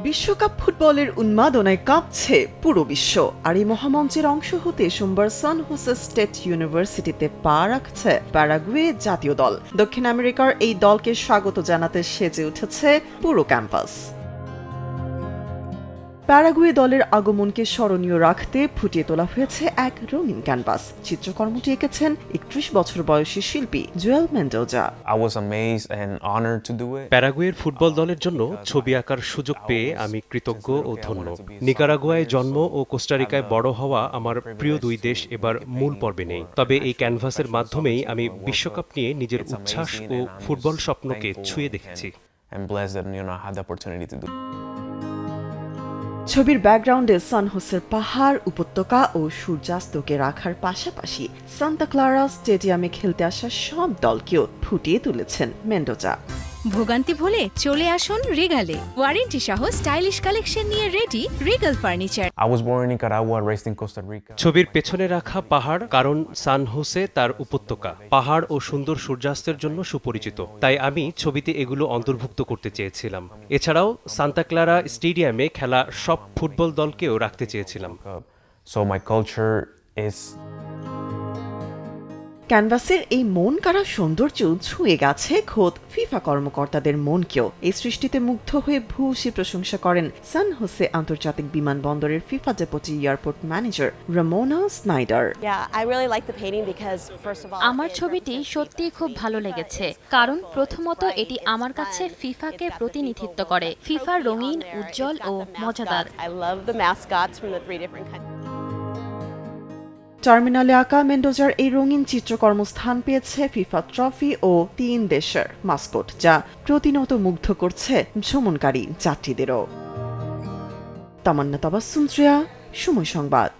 বিশ্বকাপ ফুটবলের উন্মাদনায় কাঁপছে পুরো বিশ্ব। আর এই মহামঞ্চের অংশ হতে সোমবার সান হোসে স্টেট ইউনিভার্সিটিতে পা রাখছে প্যারাগুয়ে জাতীয় দল। দক্ষিণ আমেরিকার এই দলকে স্বাগত জানাতে সেজে উঠেছে পুরো ক্যাম্পাস। প্যারাগুয়ে দলের আগমনকে স্মরণীয় রাখতে ফুটিয়ে তোলা হয়েছে এক রঙিন ক্যানভাস। চিত্রকর্মটি এঁকেছেন ৩১ বছর বয়সী শিল্পী জুয়েল মেন্ডোজা। প্যারাগুয়ের ফুটবল দলের জন্য ছবি আঁকার সুযোগ পেয়ে আমি কৃতজ্ঞ ও ধন্য। নিকারাগুয়ায় জন্ম ও কোস্টারিকায় বড় হওয়া আমার প্রিয় দুই দেশ এবার মূল পর্বে নেই, তবে এই ক্যানভাসের মাধ্যমেই আমি বিশ্বকাপ নিয়ে নিজের উচ্ছ্বাস ও ফুটবল স্বপ্নকে ছুঁয়ে দেখেছি। ছবির ব্যাকগ্রাউন্ডে সান হোসের পাহাড়, উপত্যকা ও সূর্যাস্তকে রাখার পাশাপাশি সান্তা ক্লারা স্টেডিয়ামে খেলতে আসা সব দলকেও ফুটিয়ে তুলেছেন মেন্ডোজা। ভোগান্তি ভুলে চলে আসুন রিগালে। ওয়ারেন্টি সহ স্টাইলিশ কালেকশন নিয়ে রেডি রিগাল ফার্নিচার। ছবির পেছনে রাখা পাহাড় কারণ সান হোসে তার উপত্যকা, পাহাড় ও সুন্দর সূর্যাস্তের জন্য সুপরিচিত, তাই আমি ছবিতে এগুলো অন্তর্ভুক্ত করতে চেয়েছিলাম। এছাড়াও সান্তা ক্লারা স্টেডিয়ামে খেলা সব ফুটবল দলকেও রাখতে চেয়েছিলাম। ক্যানভাসের এই মন কাড়া সৌন্দর্য ছুঁয়ে গেছে খোদ ফিফা কর্মকর্তাদের মনকেও। এই সৃষ্টিতে মুগ্ধ হয়ে ভূয়সী প্রশংসা করেন সান হোসে আন্তর্জাতিক বিমানবন্দরের FIFA deputy airport manager Ramona Snyder. আমার ছবিটি সত্যিই খুব ভালো লেগেছে, কারণ প্রথমত এটি আমার কাছে ফিফাকে প্রতিনিধিত্ব করে। ফিফা রঙিন, উজ্জ্বল ও মজাদার। টার্মিনালে আঁকা মেন্ডোজার এই রঙিন চিত্রকর্ম স্থান পেয়েছে ফিফা ট্রফি ও ৩ দেশের মাস্কট, যা প্রতিনত মুগ্ধ করছে ভ্রমণকারী যাত্রীদেরও। তামান্না তাবাসসুম, সময় সংবাদ।